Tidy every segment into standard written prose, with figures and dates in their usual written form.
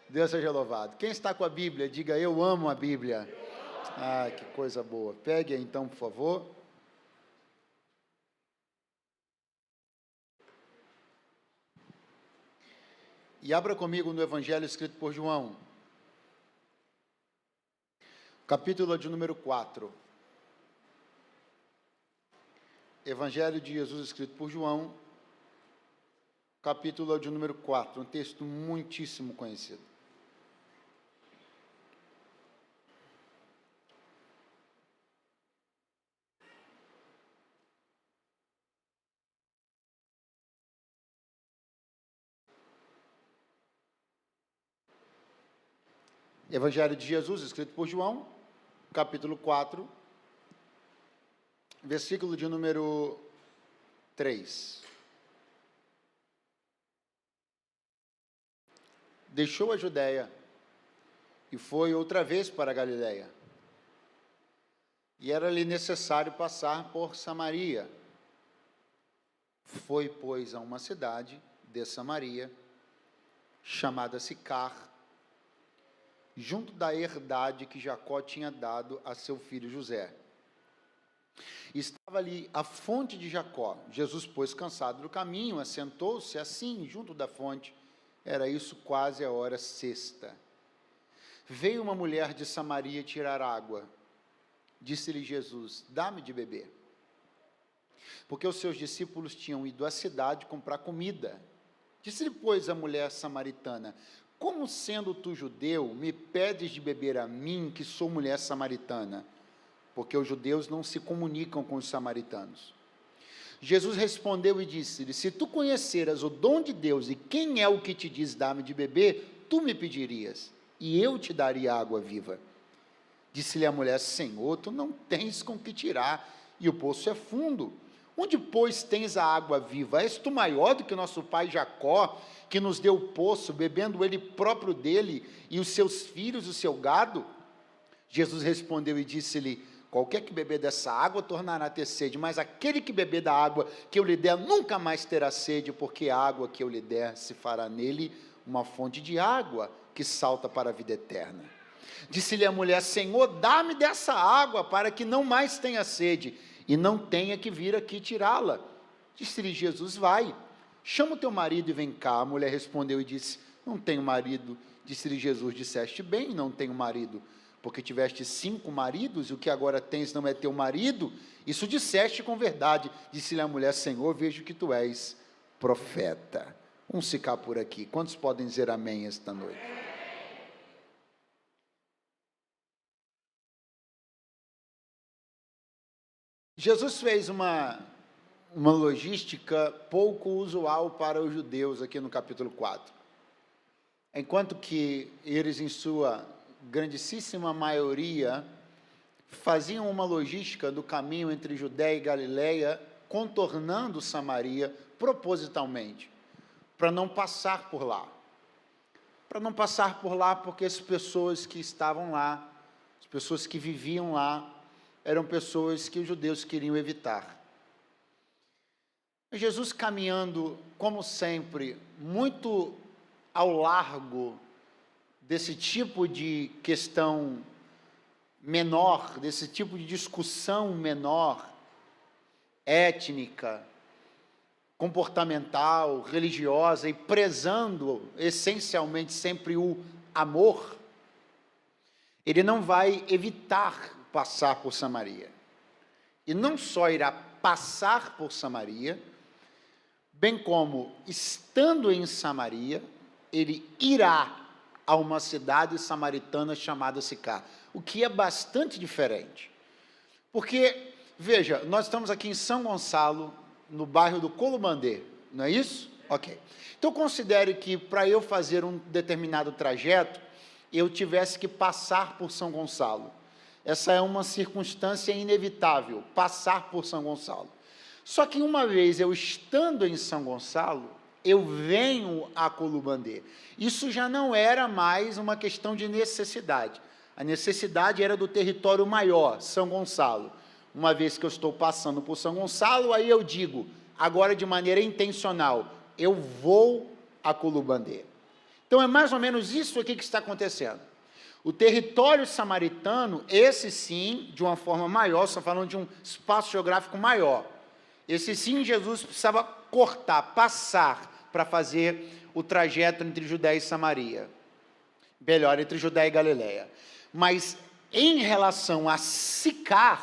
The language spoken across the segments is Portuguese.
Deus seja louvado. Quem está com a Bíblia, diga: eu amo a Bíblia. Ah, que coisa boa. Pegue aí, então, por favor. E abra comigo no Evangelho escrito por João, capítulo de número 4. Evangelho de Jesus escrito por João, capítulo de número 4, um texto muitíssimo conhecido. Evangelho de Jesus, escrito por João, capítulo 4, versículo de número 3. Deixou a Judéia e foi outra vez para a Galiléia. E era-lhe necessário passar por Samaria. Foi, pois, a uma cidade de Samaria, chamada Sicar, junto da herdade que Jacó tinha dado a seu filho José. Estava ali a fonte de Jacó. Jesus, pois, cansado do caminho, assentou-se assim, junto da fonte. Era isso quase a hora sexta. Veio uma mulher de Samaria tirar água. Disse-lhe Jesus: dá-me de beber. Porque os seus discípulos tinham ido à cidade comprar comida. Disse-lhe, pois, a mulher samaritana: como sendo tu judeu, me pedes de beber a mim, que sou mulher samaritana? Porque os judeus não se comunicam com os samaritanos. Jesus respondeu e disse-lhe: se tu conheceras o dom de Deus e quem é o que te diz dá-me de beber, tu me pedirias, e eu te daria água viva. Disse-lhe a mulher: Senhor, tu não tens com que tirar, e o poço é fundo. Onde, pois, tens a água viva? És tu maior do que nosso pai Jacó, que nos deu o poço, bebendo ele próprio dele, e os seus filhos, o seu gado? Jesus respondeu e disse-lhe: qualquer que beber dessa água tornará a ter sede, mas aquele que beber da água que eu lhe der nunca mais terá sede, porque a água que eu lhe der se fará nele uma fonte de água que salta para a vida eterna. Disse-lhe a mulher: Senhor, dá-me dessa água para que não mais tenha sede e não tenha que vir aqui tirá-la. Disse-lhe Jesus: vai, chama o teu marido e vem cá. A mulher respondeu e disse: não tenho marido. Disse-lhe Jesus: disseste bem, não tenho marido, porque tiveste 5 maridos, e o que agora tens não é teu marido? Isso disseste com verdade. Disse-lhe a mulher: Senhor, vejo que tu és profeta. Vamos ficar por aqui. Quantos podem dizer amém esta noite? Jesus fez uma logística pouco usual para os judeus aqui no capítulo 4. Enquanto que eles, em sua grandíssima maioria, faziam uma logística do caminho entre Judéia e Galiléia, contornando Samaria propositalmente, para não passar por lá. Para não passar por lá porque as pessoas que estavam lá, as pessoas que viviam lá, eram pessoas que os judeus queriam evitar. Jesus, caminhando, como sempre, muito ao largo desse tipo de questão menor, desse tipo de discussão menor, étnica, comportamental, religiosa, e prezando essencialmente sempre o amor, ele não vai evitar passar por Samaria. E não só irá passar por Samaria, bem como, estando em Samaria, ele irá a uma cidade samaritana chamada Sicar, o que é bastante diferente. Porque, veja, nós estamos aqui em São Gonçalo, no bairro do Columandê, não é isso? Ok. Então, considere que para eu fazer um determinado trajeto, eu tivesse que passar por São Gonçalo. Essa é uma circunstância inevitável, passar por São Gonçalo. Só que uma vez eu estando em São Gonçalo, eu venho a Columandê. Isso já não era mais uma questão de necessidade. A necessidade era do território maior, São Gonçalo. Uma vez que eu estou passando por São Gonçalo, aí eu digo, agora de maneira intencional, eu vou a Columandê. Então é mais ou menos isso aqui que está acontecendo. O território samaritano, esse sim, de uma forma maior, você está falando de um espaço geográfico maior. Esse sim, Jesus precisava cortar, passar, para fazer o trajeto entre Judéia e Samaria. Melhor, entre Judéia e Galileia. Mas em relação a Sicar,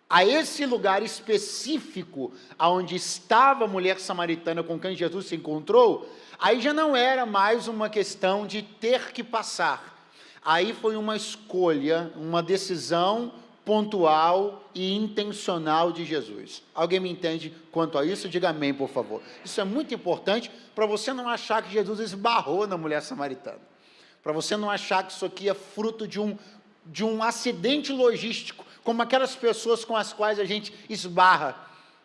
a esse lugar específico, onde estava a mulher samaritana com quem Jesus se encontrou, aí já não era mais uma questão de ter que passar. Aí foi uma escolha, uma decisão pontual e intencional de Jesus. Alguém me entende quanto a isso? Diga amém, por favor. Isso é muito importante para você não achar que Jesus esbarrou na mulher samaritana. Para você não achar que isso aqui é fruto de um acidente logístico, como aquelas pessoas com as quais a gente esbarra,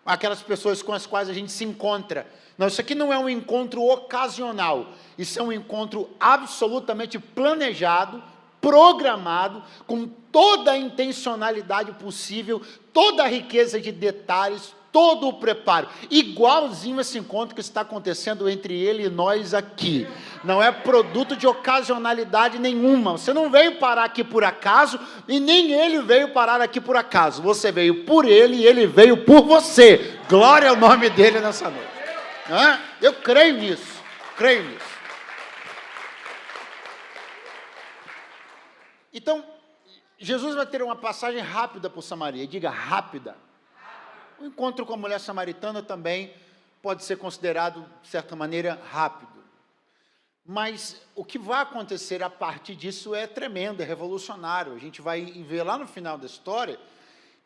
aquelas pessoas com as quais a gente se encontra. Não, isso aqui não é um encontro ocasional, isso é um encontro absolutamente planejado, programado, com toda a intencionalidade possível, toda a riqueza de detalhes, todo o preparo, igualzinho esse encontro que está acontecendo entre ele e nós aqui. Não é produto de ocasionalidade nenhuma. Você não veio parar aqui por acaso, e nem ele veio parar aqui por acaso. Você veio por ele e ele veio por você. Glória ao nome dele nessa noite. Eu creio nisso, creio nisso. Então, Jesus vai ter uma passagem rápida por Samaria, diga rápida. O encontro com a mulher samaritana também pode ser considerado, de certa maneira, rápido. Mas o que vai acontecer a partir disso é tremendo, é revolucionário. A gente vai ver lá no final da história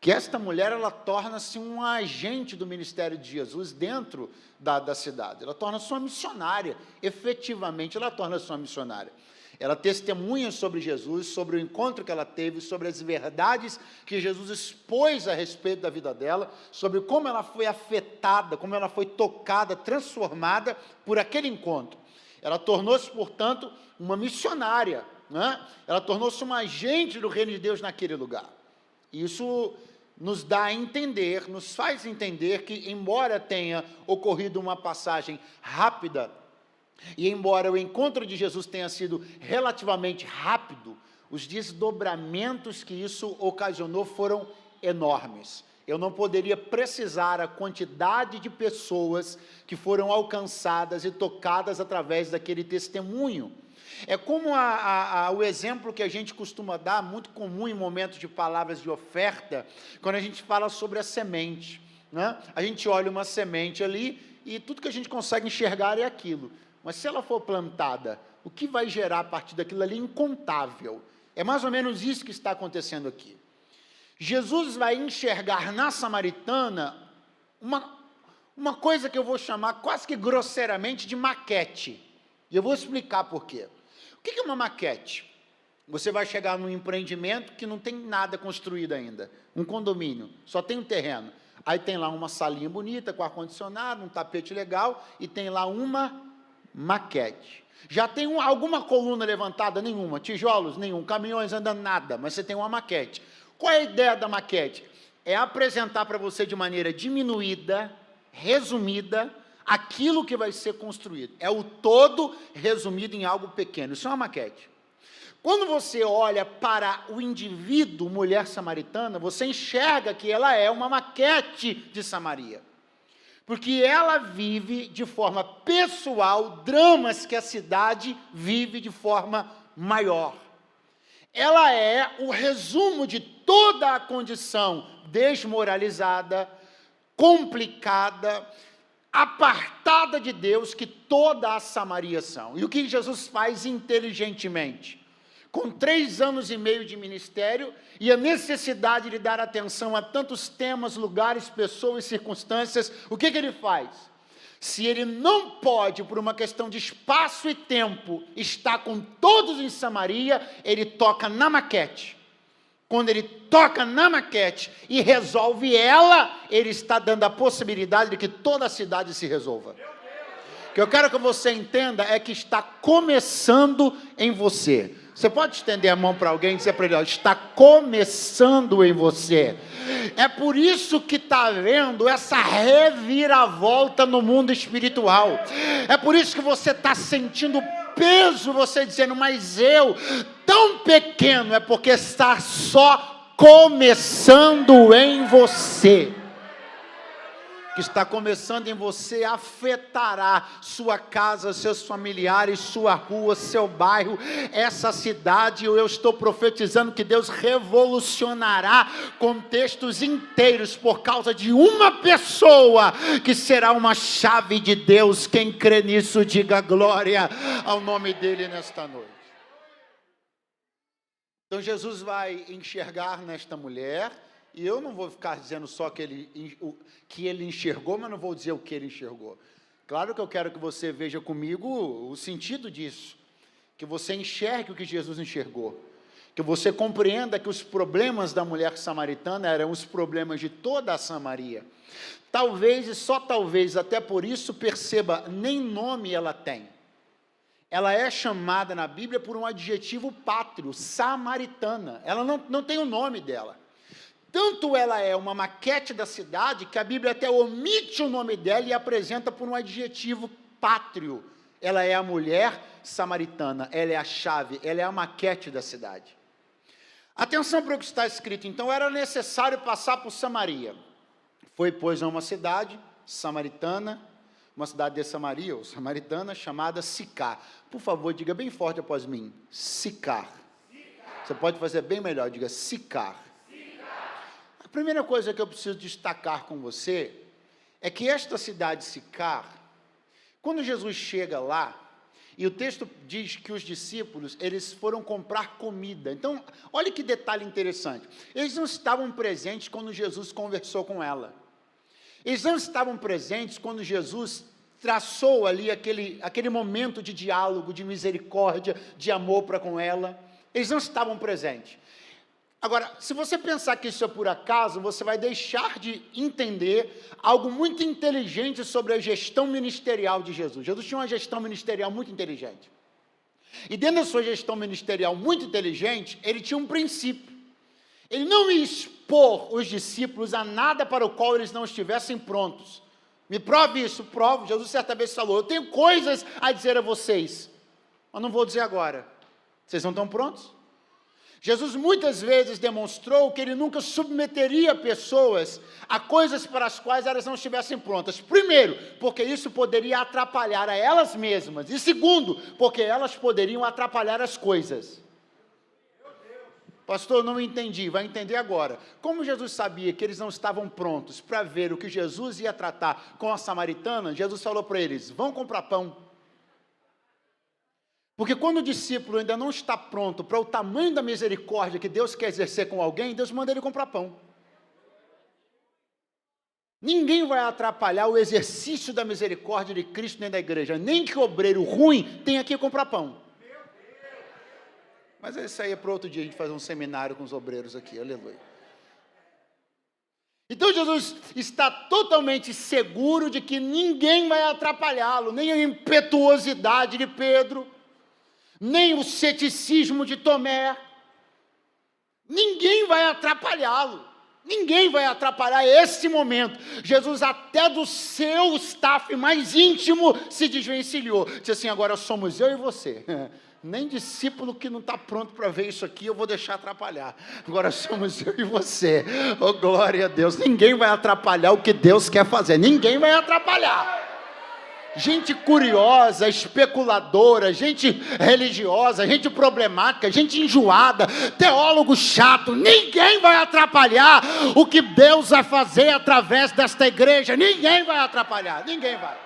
que esta mulher, ela torna-se um agente do ministério de Jesus dentro da cidade. Ela torna-se uma missionária, efetivamente ela torna-se uma missionária. Ela testemunha sobre Jesus, sobre o encontro que ela teve, sobre as verdades que Jesus expôs a respeito da vida dela, sobre como ela foi afetada, como ela foi tocada, transformada por aquele encontro. Ela tornou-se, portanto, uma missionária, né? Ela tornou-se uma agente do reino de Deus naquele lugar. Isso nos dá a entender, nos faz entender que, embora tenha ocorrido uma passagem rápida, e embora o encontro de Jesus tenha sido relativamente rápido, os desdobramentos que isso ocasionou foram enormes. Eu não poderia precisar a quantidade de pessoas que foram alcançadas e tocadas através daquele testemunho. É como o exemplo que a gente costuma dar, muito comum em momentos de palavras de oferta, quando a gente fala sobre a semente, né? A gente olha uma semente ali e tudo que a gente consegue enxergar é aquilo. Mas se ela for plantada, o que vai gerar a partir daquilo ali é incontável. É mais ou menos isso que está acontecendo aqui. Jesus vai enxergar na samaritana uma coisa que eu vou chamar quase que grosseiramente de maquete. E eu vou explicar por quê. O que é uma maquete? Você vai chegar num empreendimento que não tem nada construído ainda. Um condomínio, só tem um terreno. Aí tem lá uma salinha bonita, com ar-condicionado, um tapete legal, e tem lá uma maquete. Já tem alguma coluna levantada? Nenhuma. Tijolos? Nenhum. Caminhões andando? Nada. Mas você tem uma maquete. Qual é a ideia da maquete? É apresentar para você de maneira diminuída, resumida, aquilo que vai ser construído. É o todo resumido em algo pequeno. Isso é uma maquete. Quando você olha para o indivíduo, mulher samaritana, você enxerga que ela é uma maquete de Samaria. Porque ela vive de forma pessoal dramas que a cidade vive de forma maior. Ela é o resumo de toda a condição desmoralizada, complicada, apartada de Deus que toda a Samaria são. E o que Jesus faz inteligentemente? Com 3 anos e meio de ministério e a necessidade de dar atenção a tantos temas, lugares, pessoas e circunstâncias, o que ele faz? Se ele não pode, por uma questão de espaço e tempo, estar com todos em Samaria, ele toca na maquete. Quando ele toca na maquete e resolve ela, ele está dando a possibilidade de que toda a cidade se resolva. O que eu quero que você entenda é que está começando em você. Você pode estender a mão para alguém e dizer para ele, ó, está começando em você. É por isso que está havendo essa reviravolta no mundo espiritual. É por isso que você está sentindo peso você dizendo, mas eu, tão pequeno, é porque está só começando em você. Que está começando em você afetará sua casa, seus familiares, sua rua, seu bairro, essa cidade. Eu estou profetizando que Deus revolucionará contextos inteiros por causa de uma pessoa que será uma chave de Deus. Quem crê nisso, diga glória ao nome dele nesta noite. Então Jesus vai enxergar nesta mulher. E eu não vou ficar dizendo só que ele enxergou, mas não vou dizer o que ele enxergou. Claro que eu quero que você veja comigo o sentido disso. Que você enxergue o que Jesus enxergou. Que você compreenda que os problemas da mulher samaritana eram os problemas de toda a Samaria. Talvez, e só talvez, até por isso, perceba, nem nome ela tem. Ela é chamada na Bíblia por um adjetivo pátrio, samaritana. Ela não tem o nome dela. Tanto ela é uma maquete da cidade, que a Bíblia até omite o nome dela e apresenta por um adjetivo pátrio. Ela é a mulher samaritana, ela é a chave, ela é a maquete da cidade. Atenção para o que está escrito, então era necessário passar por Samaria. Foi, pois, a uma cidade samaritana, uma cidade de Samaria, ou samaritana, chamada Sicar. Por favor, diga bem forte após mim, Sicar. Você pode fazer bem melhor, diga Sicar. A primeira coisa que eu preciso destacar com você é que esta cidade Sicar, quando Jesus chega lá, e o texto diz que os discípulos, eles foram comprar comida. Então, olha que detalhe interessante. Eles não estavam presentes quando Jesus conversou com ela. Eles não estavam presentes quando Jesus traçou ali aquele momento de diálogo, de misericórdia, de amor para com ela. Eles não estavam presentes. Agora, se você pensar que isso é por acaso, você vai deixar de entender algo muito inteligente sobre a gestão ministerial de Jesus. Jesus tinha uma gestão ministerial muito inteligente. E dentro da sua gestão ministerial muito inteligente, ele tinha um princípio. Ele não ia expor os discípulos a nada para o qual eles não estivessem prontos. Me prove isso, provo. Jesus certa vez falou, eu tenho coisas a dizer a vocês, mas não vou dizer agora. Vocês não estão prontos? Jesus muitas vezes demonstrou que ele nunca submeteria pessoas a coisas para as quais elas não estivessem prontas. Primeiro, porque isso poderia atrapalhar a elas mesmas. E segundo, porque elas poderiam atrapalhar as coisas. Pastor, não entendi, vai entender agora. Como Jesus sabia que eles não estavam prontos para ver o que Jesus ia tratar com a samaritana, Jesus falou para eles, vão comprar pão. Porque quando o discípulo ainda não está pronto para o tamanho da misericórdia que Deus quer exercer com alguém, Deus manda ele comprar pão. Ninguém vai atrapalhar o exercício da misericórdia de Cristo nem da igreja, nem que obreiro ruim tenha que comprar pão. Mas isso aí é para outro dia, a gente fazer um seminário com os obreiros aqui, aleluia. Então Jesus está totalmente seguro de que ninguém vai atrapalhá-lo, nem a impetuosidade de Pedro, nem o ceticismo de Tomé, ninguém vai atrapalhá-lo, ninguém vai atrapalhar esse momento. Jesus até do seu staff mais íntimo se desvencilhou, disse assim, agora somos eu e você, nem discípulo que não está pronto para ver isso aqui, eu vou deixar atrapalhar, agora somos eu e você, oh glória a Deus, ninguém vai atrapalhar o que Deus quer fazer, ninguém vai atrapalhar. Gente curiosa, especuladora, gente religiosa, gente problemática, gente enjoada, teólogo chato, ninguém vai atrapalhar o que Deus vai fazer através desta igreja, ninguém vai atrapalhar, ninguém vai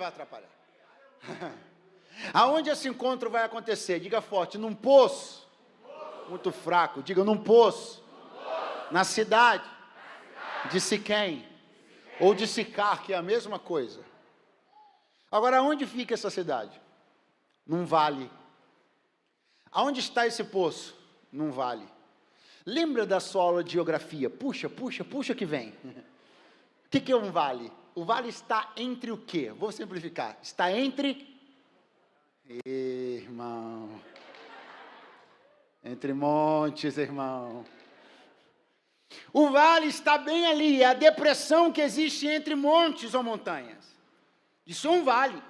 atrapalhar. Aonde esse encontro vai acontecer? Diga forte, num poço, muito fraco, diga num poço, na cidade de Siquém, ou de Sicar, que é a mesma coisa. Agora, onde fica essa cidade? Num vale. Aonde está esse poço? Num vale. Lembra da sua aula de geografia? Puxa que vem. O que é um vale? O vale está entre o quê? Vou simplificar. Está entre... Irmão. Entre montes, irmão. O vale está bem ali, é a depressão que existe entre montes ou montanhas. Isso é um vale.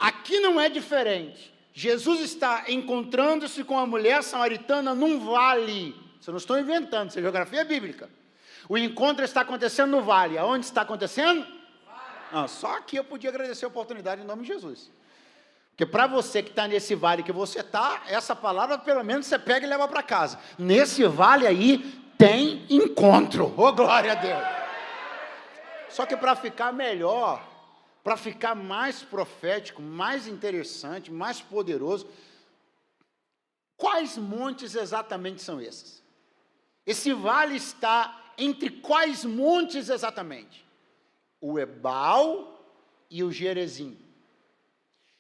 Aqui não é diferente. Jesus está encontrando-se com a mulher samaritana num vale. Isso eu não estou inventando, isso é geografia bíblica. O encontro está acontecendo no vale. Aonde está acontecendo? Só aqui eu podia agradecer a oportunidade em nome de Jesus. Porque para você que está nesse vale que você está, essa palavra pelo menos você pega e leva para casa. Nesse vale aí tem encontro. Oh, glória a Deus! Só que para ficar melhor, para ficar mais profético, mais interessante, mais poderoso, quais montes exatamente são esses? Esse vale está entre quais montes exatamente? O Ebal e o Gerezim.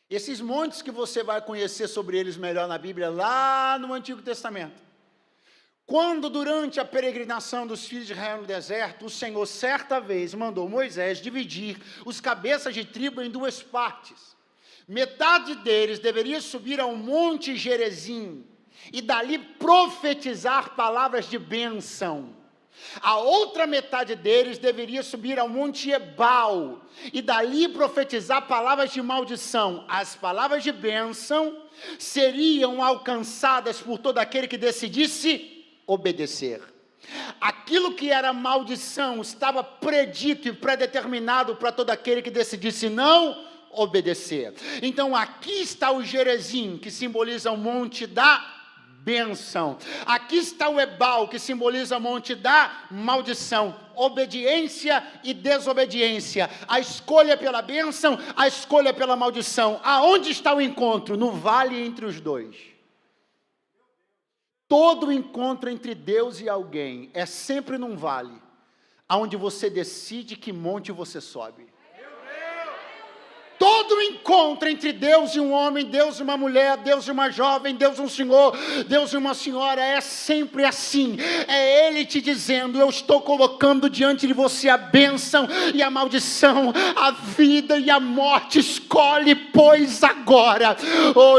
Esses montes que você vai conhecer sobre eles melhor na Bíblia, lá no Antigo Testamento. Quando durante a peregrinação dos filhos de Israel no deserto, o Senhor certa vez mandou Moisés dividir os cabeças de tribo em duas partes. Metade deles deveria subir ao monte Gerezim e dali profetizar palavras de bênção. A outra metade deles deveria subir ao monte Ebal e dali profetizar palavras de maldição. As palavras de bênção seriam alcançadas por todo aquele que decidisse obedecer. Aquilo que era maldição estava predito e predeterminado para todo aquele que decidisse não obedecer. Então aqui está o Gerezim, que simboliza o monte da bênção. Aqui está o Ebal, que simboliza o monte da maldição. Obediência e desobediência. A escolha pela bênção, a escolha pela maldição. Aonde está o encontro? No vale entre os dois. Todo encontro entre Deus e alguém é sempre num vale, onde você decide que monte você sobe. Todo encontro entre Deus e um homem, Deus e uma mulher, Deus e uma jovem, Deus e um senhor, Deus e uma senhora, é sempre assim. É Ele te dizendo: eu estou colocando diante de você a bênção e a maldição, a vida e a morte. Escolhe, pois, agora.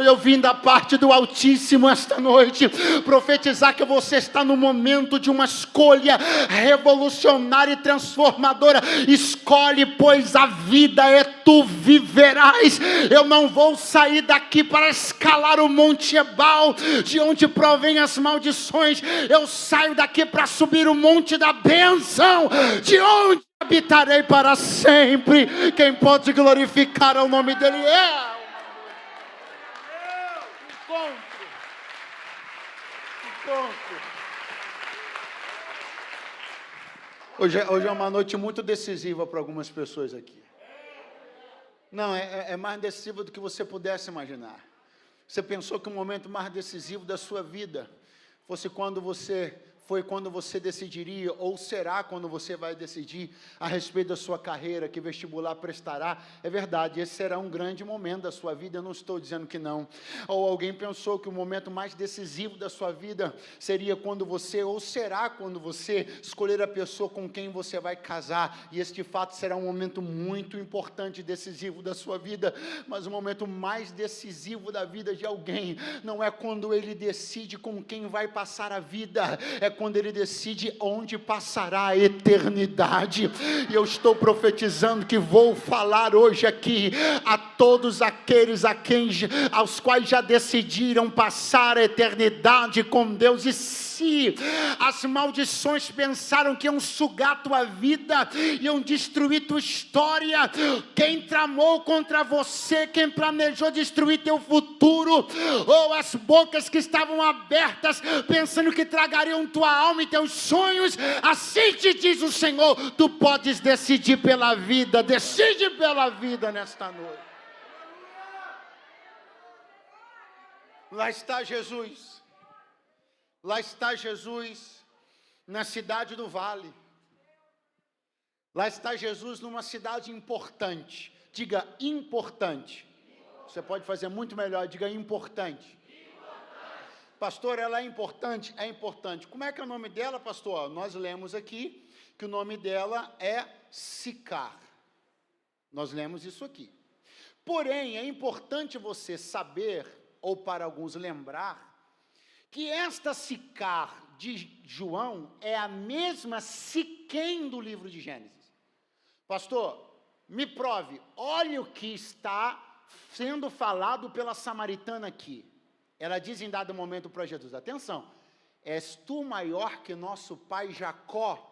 Eu vim da parte do Altíssimo esta noite profetizar que você está no momento de uma escolha revolucionária e transformadora. Escolhe, pois a vida é tu viverás. Eu não vou sair daqui para escalar o monte Ebal, de onde provém as maldições. Eu saio daqui para subir o monte da bênção, de onde habitarei para sempre. Quem pode glorificar o nome dele é encontro. Hoje é uma noite muito decisiva para algumas pessoas aqui. Não, é mais decisivo do que você pudesse imaginar. Você pensou que o momento mais decisivo da sua vida foi quando você decidiria, ou será quando você vai decidir a respeito da sua carreira, que vestibular prestará? É verdade, esse será um grande momento da sua vida, eu não estou dizendo que não. Ou alguém pensou que o momento mais decisivo da sua vida seria quando você, ou será quando você escolher a pessoa com quem você vai casar, e esse de fato será um momento muito importante e decisivo da sua vida, mas o momento mais decisivo da vida de alguém, não é quando ele decide com quem vai passar a vida, é quando ele decide onde passará a eternidade. E eu estou profetizando que vou falar hoje aqui a todos aqueles aos quais já decidiram passar a eternidade com Deus. E se as maldições pensaram que iam sugar tua vida, iam destruir tua história, quem tramou contra você, quem planejou destruir teu futuro, ou as bocas que estavam abertas pensando que tragariam tua alma e teus sonhos, assim te diz o Senhor: tu podes decidir pela vida. Decide pela vida nesta noite. Lá está Jesus. Lá está Jesus na cidade do vale. Lá está Jesus numa cidade importante. Diga importante. Você pode fazer muito melhor, diga importante. Pastor, ela é importante? É importante. Como é que é o nome dela, pastor? Nós lemos aqui que o nome dela é Sicar. Nós lemos isso aqui. Porém, é importante você saber, ou para alguns lembrar, que esta Sicar de João é a mesma Siquém do livro de Gênesis. Pastor, me prove, olha o que está sendo falado pela samaritana aqui. Ela diz em dado momento para Jesus, atenção, és tu maior que nosso pai Jacó,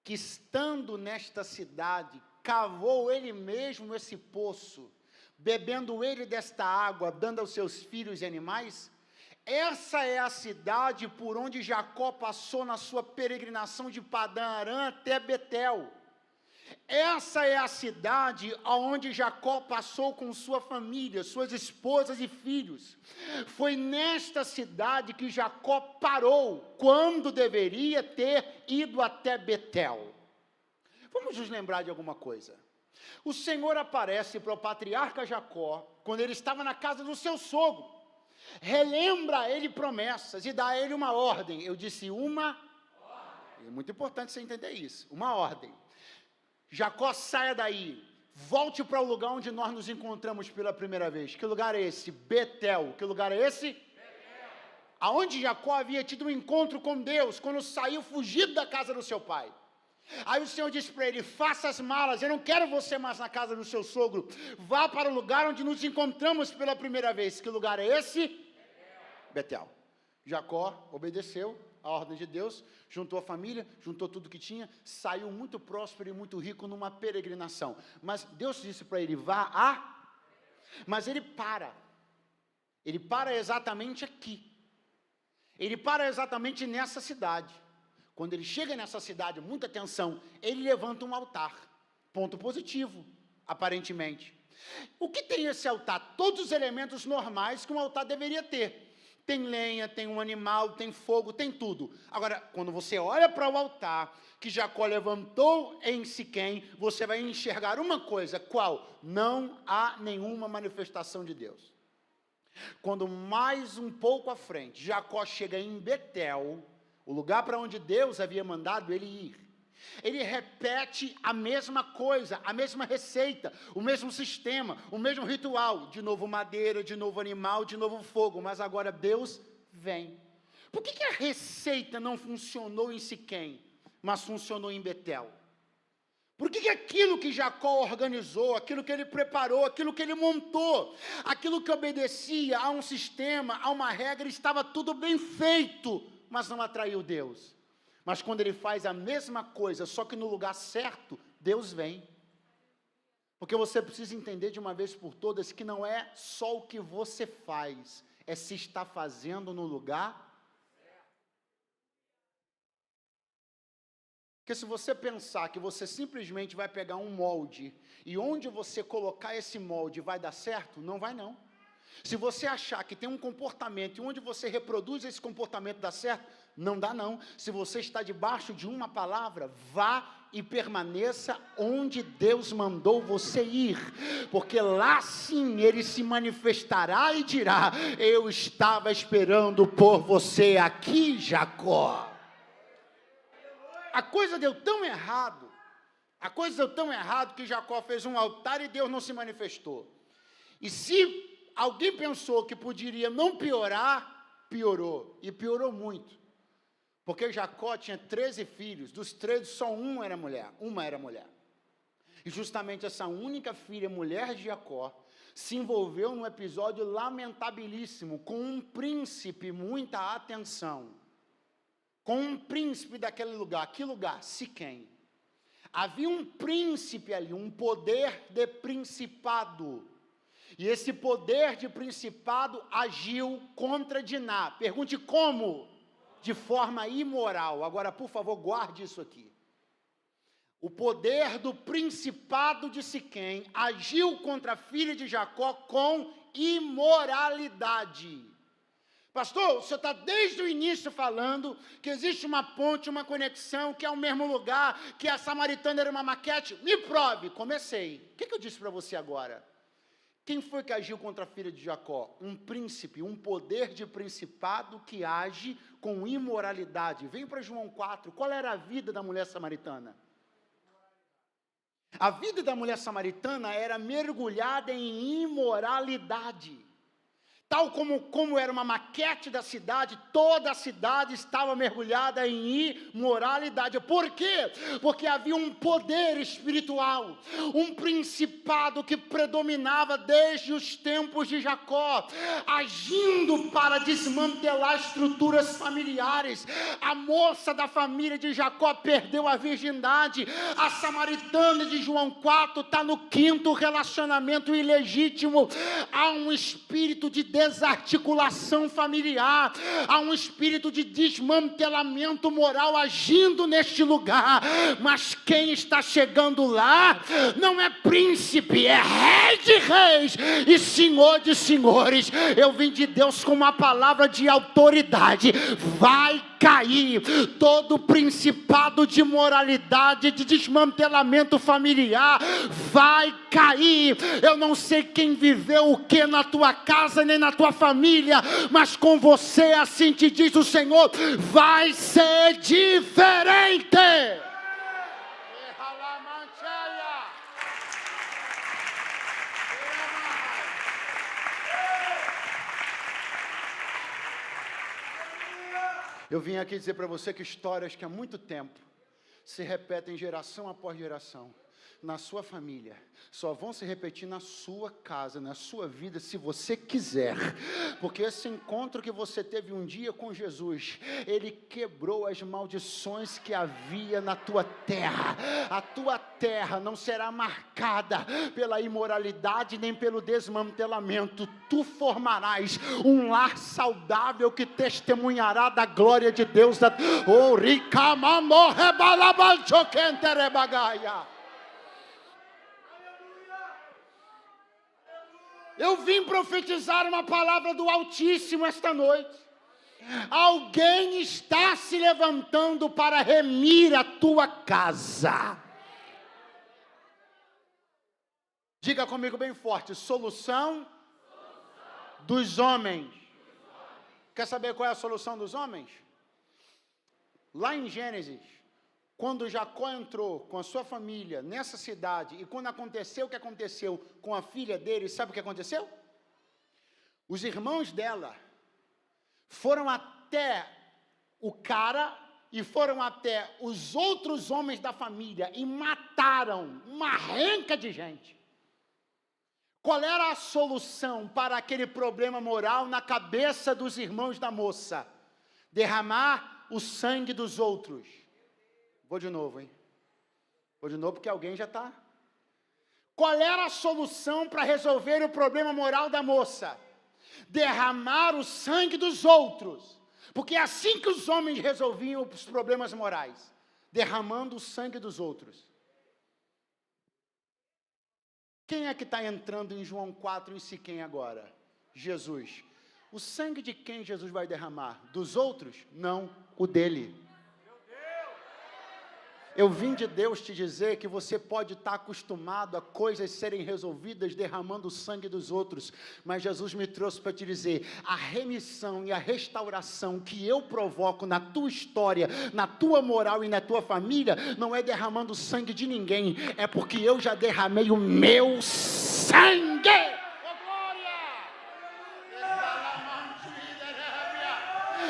que estando nesta cidade, cavou ele mesmo esse poço, bebendo ele desta água, dando aos seus filhos e animais? Essa é a cidade por onde Jacó passou na sua peregrinação de Padã Arã até Betel. Essa é a cidade onde Jacó passou com sua família, suas esposas e filhos. Foi nesta cidade que Jacó parou, quando deveria ter ido até Betel. Vamos nos lembrar de alguma coisa. O Senhor aparece para o patriarca Jacó, quando ele estava na casa do seu sogro. Relembra a ele promessas e dá a ele uma ordem. Eu disse uma ordem. É muito importante você entender isso. Uma ordem. Jacó, saia daí, volte para o lugar onde nós nos encontramos pela primeira vez. Que lugar é esse? Betel. Que lugar é esse? Betel. Aonde Jacó havia tido um encontro com Deus, quando saiu fugido da casa do seu pai. Aí o Senhor disse para ele, faça as malas, eu não quero você mais na casa do seu sogro, vá para o lugar onde nos encontramos pela primeira vez. Que lugar é esse? Betel. Jacó obedeceu a ordem de Deus, juntou a família, juntou tudo que tinha, saiu muito próspero e muito rico numa peregrinação. Mas Deus disse para ele, mas ele para exatamente aqui, ele para exatamente nessa cidade. Quando ele chega nessa cidade, muita atenção, ele levanta um altar, ponto positivo, aparentemente. O que tem esse altar? Todos os elementos normais que um altar deveria ter. Tem lenha, tem um animal, tem fogo, tem tudo. Agora, quando você olha para o altar que Jacó levantou em Siquém, você vai enxergar uma coisa, qual? Não há nenhuma manifestação de Deus. Quando mais um pouco à frente, Jacó chega em Betel, o lugar para onde Deus havia mandado ele ir, ele repete a mesma coisa, a mesma receita, o mesmo sistema, o mesmo ritual, de novo madeira, de novo animal, de novo fogo, mas agora Deus vem. Por que a receita não funcionou em Siquém, mas funcionou em Betel? Por que aquilo que Jacó organizou, aquilo que ele preparou, aquilo que ele montou, aquilo que obedecia a um sistema, a uma regra, estava tudo bem feito, mas não atraiu Deus? Mas quando ele faz a mesma coisa, só que no lugar certo, Deus vem. Porque você precisa entender de uma vez por todas que não é só o que você faz, é se está fazendo no lugar certo. Porque se você pensar que você simplesmente vai pegar um molde, e onde você colocar esse molde vai dar certo, não vai não. Se você achar que tem um comportamento, e onde você reproduz esse comportamento dá certo, não dá não. Se você está debaixo de uma palavra, vá e permaneça onde Deus mandou você ir, porque lá sim Ele se manifestará e dirá, eu estava esperando por você aqui, Jacó. A coisa deu tão errado, que Jacó fez um altar e Deus não se manifestou. E se alguém pensou que poderia não piorar, piorou, e piorou muito. Porque Jacó tinha 13 filhos, dos 13 só uma era mulher. E justamente essa única filha, mulher de Jacó, se envolveu num episódio lamentabilíssimo, com um príncipe, muita atenção, com um príncipe daquele lugar. Que lugar? Siquém. Havia um príncipe ali, um poder de principado. E esse poder de principado agiu contra Diná. Pergunte como? De forma imoral. Agora, por favor, guarde isso aqui. O poder do principado de Siquém agiu contra a filha de Jacó com imoralidade. Pastor, o senhor está desde o início falando que existe uma ponte, uma conexão, que é o mesmo lugar, que a samaritana era uma maquete. Me prove. Comecei. O que eu disse para você agora? Quem foi que agiu contra a filha de Jacó? Um príncipe, um poder de principado que age com imoralidade. Vem para João 4, qual era a vida da mulher samaritana? A vida da mulher samaritana era mergulhada em imoralidade. Tal como era uma maquete da cidade, toda a cidade estava mergulhada em imoralidade. Por quê? Porque havia um poder espiritual, um principado que predominava desde os tempos de Jacó, agindo para desmantelar estruturas familiares. A moça da família de Jacó perdeu a virgindade. A samaritana de João 4 está no 5º relacionamento ilegítimo. Há um espírito de desarticulação familiar, há um espírito de desmantelamento moral agindo neste lugar, mas quem está chegando lá não é príncipe, é rei de reis e senhor de senhores. Eu vim de Deus com uma palavra de autoridade: vai cair todo principado de moralidade, de desmantelamento familiar, vai cair. Eu não sei quem viveu o que na tua casa, nem na tua família, mas com você, assim te diz o Senhor, vai ser diferente. Eu vim aqui dizer para você que histórias que há muito tempo se repetem geração após geração, na sua família, só vão se repetir na sua casa, na sua vida, se você quiser, porque esse encontro que você teve um dia com Jesus, ele quebrou as maldições que havia na tua terra. A tua terra não será marcada pela imoralidade, nem pelo desmantelamento. Tu formarás um lar saudável que testemunhará da glória de Deus. Eu vim profetizar uma palavra do Altíssimo esta noite. Alguém está se levantando para remir a tua casa. Diga comigo bem forte: solução dos homens. Quer saber qual é a solução dos homens? Lá em Gênesis, quando Jacó entrou com a sua família nessa cidade, e quando aconteceu o que aconteceu com a filha dele, sabe o que aconteceu? Os irmãos dela foram até o cara e foram até os outros homens da família e mataram uma renca de gente. Qual era a solução para aquele problema moral na cabeça dos irmãos da moça? Derramar o sangue dos outros. Vou de novo, hein? Vou de novo porque alguém já está. Qual era a solução para resolver o problema moral da moça? Derramar o sangue dos outros. Porque é assim que os homens resolviam os problemas morais. Derramando o sangue dos outros. Quem é que está entrando em João 4 em Siquém agora? Jesus. O sangue de quem Jesus vai derramar? Dos outros? Não, o dele. Eu vim de Deus te dizer que você pode estar acostumado a coisas serem resolvidas derramando o sangue dos outros, mas Jesus me trouxe para te dizer, a remissão e a restauração que eu provoco na tua história, na tua moral e na tua família, não é derramando o sangue de ninguém, é porque eu já derramei o meu sangue.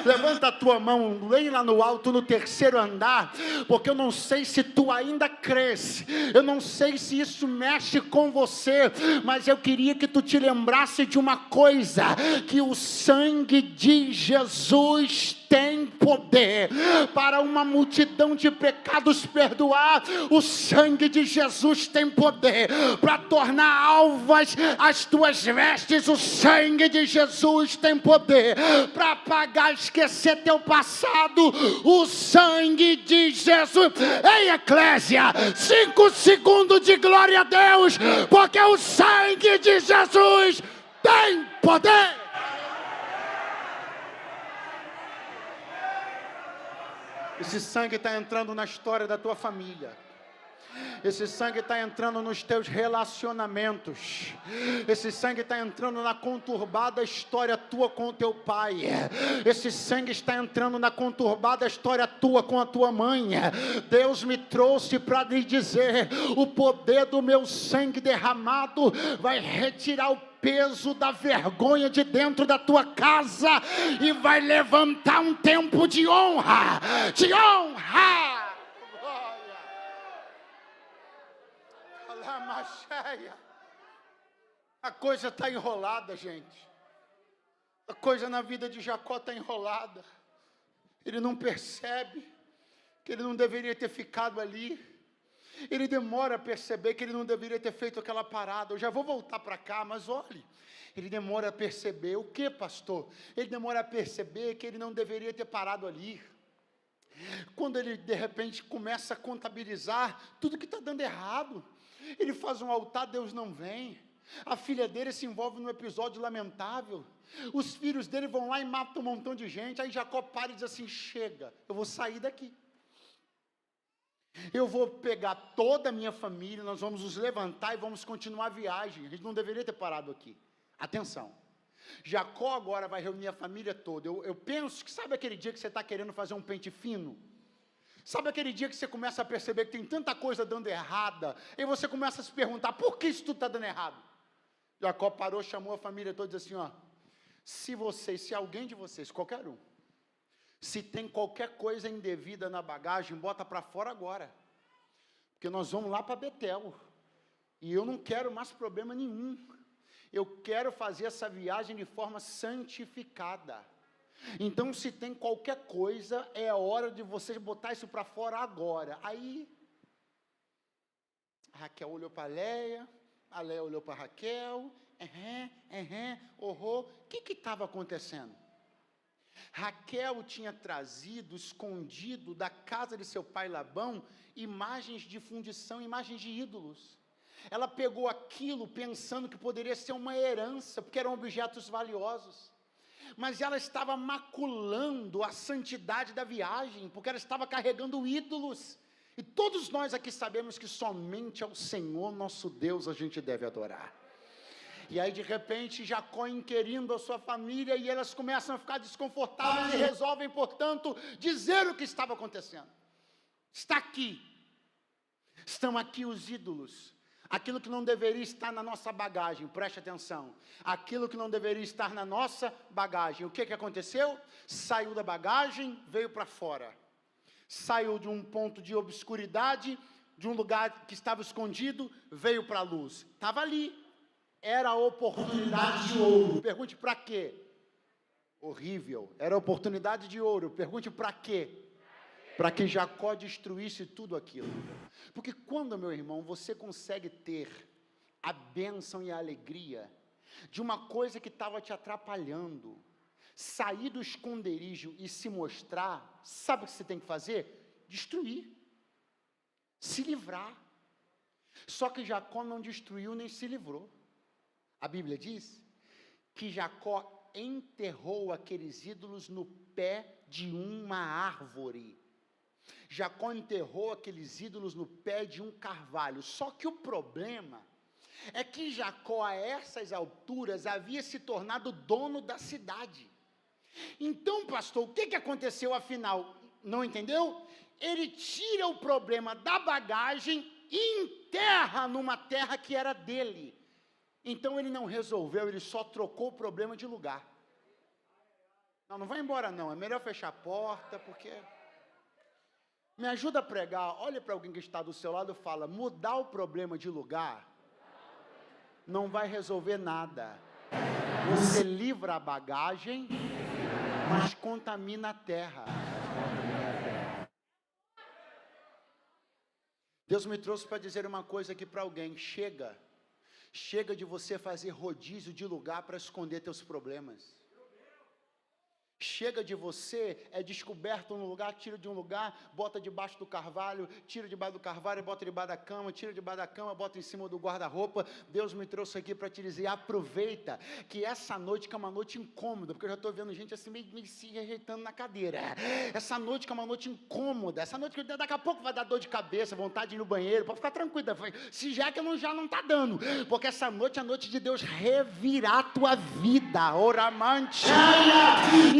Levanta a tua mão, vem lá no alto, no 3º andar, porque eu não sei se tu ainda crês, eu não sei se isso mexe com você, mas eu queria que tu te lembrasse de uma coisa, que o sangue de Jesus tem poder para uma multidão de pecados perdoar. O sangue de Jesus tem poder para tornar alvas as tuas vestes. O sangue de Jesus tem poder para apagar, esquecer teu passado. O sangue de Jesus. Ei, eclésia, 5 segundos de glória a Deus, porque o sangue de Jesus tem poder. Esse sangue está entrando na história da tua família. Esse sangue está entrando nos teus relacionamentos. Esse sangue está entrando na conturbada história tua com o teu pai. Esse sangue está entrando na conturbada história tua com a tua mãe. Deus me trouxe para lhe dizer, o poder do meu sangue derramado vai retirar o peso da vergonha de dentro da tua casa e vai levantar um tempo de honra, de honra. Glória. A coisa está enrolada, gente. A coisa na vida de Jacó está enrolada. Ele não percebe que ele não deveria ter ficado ali. Ele demora a perceber que ele não deveria ter feito aquela parada. Eu já vou voltar para cá, mas olhe. Ele demora a perceber. O que, pastor? Ele demora a perceber que ele não deveria ter parado ali. Quando ele, de repente, começa a contabilizar tudo que está dando errado. Ele faz um altar, Deus não vem. A filha dele se envolve num episódio lamentável. Os filhos dele vão lá e matam um montão de gente. Aí Jacó para e diz assim: chega, eu vou sair daqui. Eu vou pegar toda a minha família, nós vamos nos levantar e vamos continuar a viagem. A gente não deveria ter parado aqui. Atenção. Jacó agora vai reunir a família toda. Eu penso que, sabe aquele dia que você está querendo fazer um pente fino? Sabe aquele dia que você começa a perceber que tem tanta coisa dando errada, e você começa a se perguntar, por que isso tudo está dando errado? Jacó parou, chamou a família toda e disse assim, ó, se alguém de vocês, qualquer um, se tem qualquer coisa indevida na bagagem, bota para fora agora, porque nós vamos lá para Betel, e eu não quero mais problema nenhum, eu quero fazer essa viagem de forma santificada. Então, se tem qualquer coisa, é a hora de vocês botar isso para fora agora. Aí, a Raquel olhou para a Léia olhou para a Raquel, o que estava acontecendo? Raquel tinha trazido, escondido da casa de seu pai Labão, imagens de fundição, imagens de ídolos. Ela pegou aquilo pensando que poderia ser uma herança, porque eram objetos valiosos. Mas ela estava maculando a santidade da viagem, porque ela estava carregando ídolos. E todos nós aqui sabemos que somente ao Senhor, nosso Deus, a gente deve adorar. E aí, de repente, Jacó inquirindo a sua família, e elas começam a ficar desconfortáveis e resolvem, portanto, dizer o que estava acontecendo. Está aqui. Estão aqui os ídolos. Aquilo que não deveria estar na nossa bagagem, preste atenção, aquilo que não deveria estar na nossa bagagem, o que aconteceu? Saiu da bagagem, veio para fora, saiu de um ponto de obscuridade, de um lugar que estava escondido, veio para a luz, estava ali, era a oportunidade de ouro, pergunte para quê? Horrível, era a oportunidade de ouro, pergunte para quê? Para que Jacó destruísse tudo aquilo. Porque quando, meu irmão, você consegue ter a bênção e a alegria de uma coisa que estava te atrapalhando, sair do esconderijo e se mostrar, sabe o que você tem que fazer? Destruir, se livrar. Só que Jacó não destruiu nem se livrou. A Bíblia diz que Jacó enterrou aqueles ídolos no pé de uma árvore. Jacó enterrou aqueles ídolos no pé de um carvalho. Só que o problema é que Jacó, a essas alturas, havia se tornado dono da cidade. Então, pastor, o que aconteceu afinal? Não entendeu? Ele tira o problema da bagagem e enterra numa terra que era dele. Então ele não resolveu, ele só trocou o problema de lugar. Não vai embora não, é melhor fechar a porta, porque... Me ajuda a pregar, olha para alguém que está do seu lado e fala, mudar o problema de lugar não vai resolver nada. Você livra a bagagem, mas contamina a terra. Deus me trouxe para dizer uma coisa aqui para alguém, chega de você fazer rodízio de lugar para esconder teus problemas. Chega de você, é descoberto num lugar, tira de um lugar, bota debaixo do carvalho, tira debaixo do carvalho, bota debaixo da cama, tira debaixo da cama, bota em cima do guarda-roupa. Deus me trouxe aqui para te dizer, aproveita, que essa noite que é uma noite incômoda, porque eu já estou vendo gente assim meio se rejeitando na cadeira. Essa noite que é uma noite incômoda, essa noite que daqui a pouco vai dar dor de cabeça, vontade de ir no banheiro, pode ficar tranquila, se já que já não está dando, porque essa noite é a noite de Deus revirar a tua vida, oramante.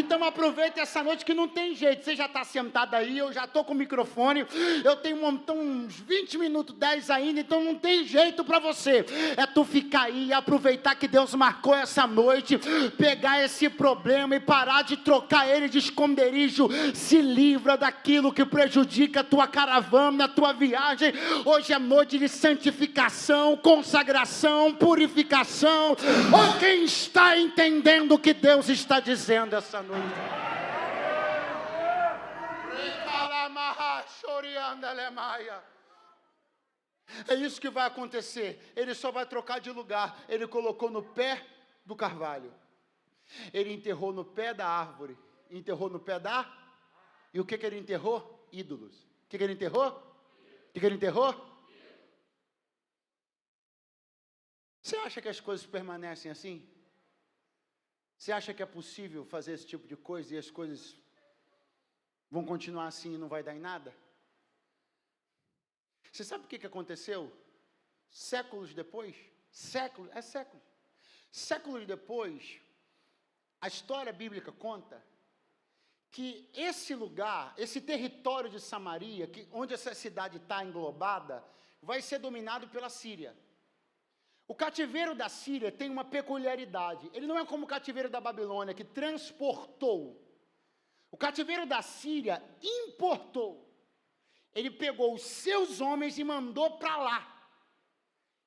Então Então aproveita essa noite que não tem jeito. Você já está sentado aí, eu já estou com o microfone, eu tenho uns 20 minutos, 10 ainda, então não tem jeito para você. É tu ficar aí e aproveitar que Deus marcou essa noite, pegar esse problema e parar de trocar ele de esconderijo. Se livra daquilo que prejudica a tua caravana, a tua viagem. Hoje é noite de santificação, consagração, purificação. Ou quem está entendendo o que Deus está dizendo essa noite? É isso que vai acontecer. Ele só vai trocar de lugar. Ele colocou no pé do carvalho, ele enterrou no pé da árvore, enterrou no pé da... E o que ele enterrou? Ídolos. O que ele enterrou? O que ele enterrou? Você acha que as coisas permanecem assim? Você acha que é possível fazer esse tipo de coisa e as coisas vão continuar assim e não vai dar em nada? Você sabe o que aconteceu? Séculos depois, séculos depois, a história bíblica conta que esse lugar, esse território de Samaria, onde essa cidade está englobada, vai ser dominado pela Síria. O cativeiro da Síria tem uma peculiaridade. Ele não é como o cativeiro da Babilônia, que transportou. O cativeiro da Síria importou. Ele pegou os seus homens e mandou para lá.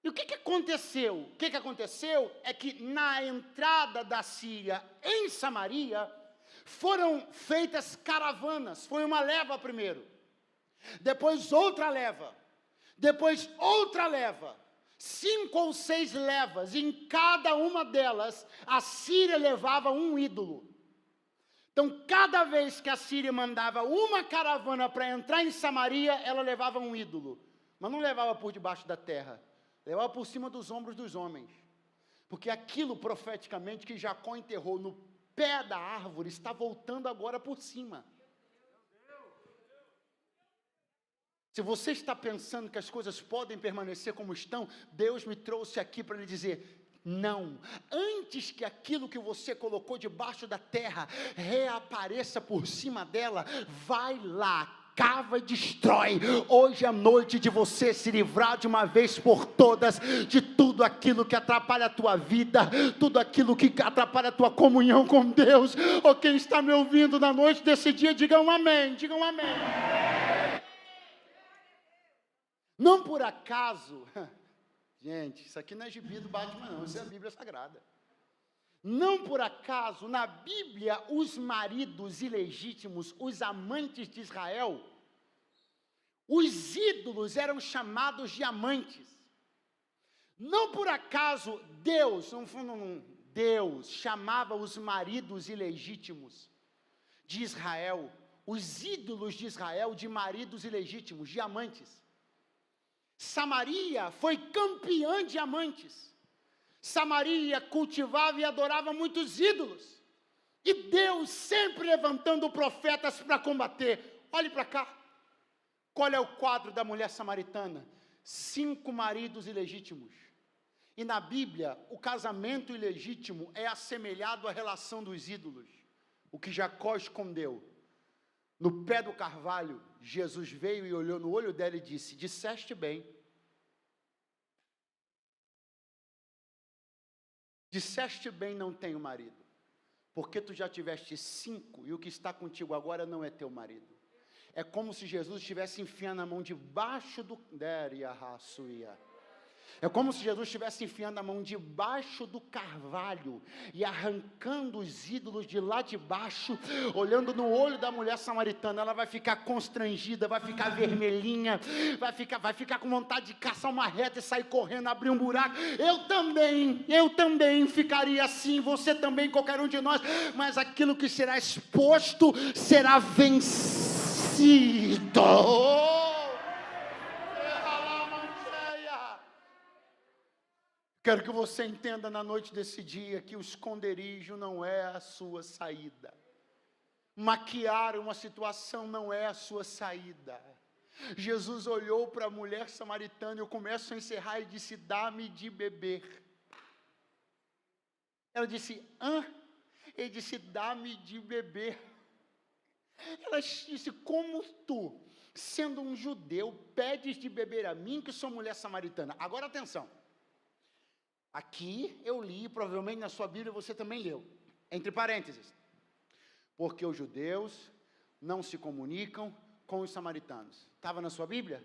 E o que aconteceu? O que aconteceu é que na entrada da Síria em Samaria, foram feitas caravanas. Foi uma leva primeiro, depois outra leva, depois outra leva, 5 ou 6 levas. Em cada uma delas, a Síria levava um ídolo. Então, cada vez que a Síria mandava uma caravana para entrar em Samaria, ela levava um ídolo. Mas não levava por debaixo da terra, levava por cima dos ombros dos homens. Porque aquilo, profeticamente, que Jacó enterrou no pé da árvore, está voltando agora por cima. Se você está pensando que as coisas podem permanecer como estão, Deus me trouxe aqui para lhe dizer... Não, antes que aquilo que você colocou debaixo da terra reapareça por cima dela, vai lá, cava e destrói. Hoje é noite de você se livrar de uma vez por todas de tudo aquilo que atrapalha a tua vida, tudo aquilo que atrapalha a tua comunhão com Deus. Ou quem está me ouvindo na noite desse dia, digam amém, digam amém. Não por acaso... Gente, isso aqui não é gibi do Batman não, isso é a Bíblia Sagrada. Não por acaso, na Bíblia, os maridos ilegítimos, os amantes de Israel, os ídolos eram chamados de amantes. Não por acaso, Deus chamava os maridos ilegítimos de Israel, os ídolos de Israel, de maridos ilegítimos, de amantes. Samaria foi campeã de amantes. Samaria cultivava e adorava muitos ídolos. E Deus sempre levantando profetas para combater. Olhe para cá. Qual é o quadro da mulher samaritana? 5 maridos ilegítimos. E na Bíblia, o casamento ilegítimo é assemelhado à relação dos ídolos. O que Jacó escondeu. No pé do carvalho, Jesus veio e olhou no olho dela e disse: disseste bem. Disseste bem, não tenho marido. Porque tu já tiveste 5 e o que está contigo agora não é teu marido. É como se Jesus estivesse enfiando a mão debaixo do... É como se Jesus estivesse enfiando a mão debaixo do carvalho e arrancando os ídolos de lá de baixo, olhando no olho da mulher samaritana. Ela vai ficar constrangida, vai ficar vermelhinha, vai ficar com vontade de caçar uma reta e sair correndo, abrir um buraco. Eu também ficaria assim, você também, qualquer um de nós. Mas aquilo que será exposto será vencido. Quero que você entenda na noite desse dia que o esconderijo não é a sua saída. Maquiar uma situação não é a sua saída. Jesus olhou para a mulher samaritana, eu começo a encerrar, e disse: dá-me de beber. Ela disse: hã? Ele disse, dá-me de beber. Ela disse, como tu, sendo um judeu, pedes de beber a mim, que sou mulher samaritana? Agora atenção, aqui eu li, provavelmente na sua Bíblia você também leu, entre parênteses, porque os judeus não se comunicam com os samaritanos. Estava na sua Bíblia?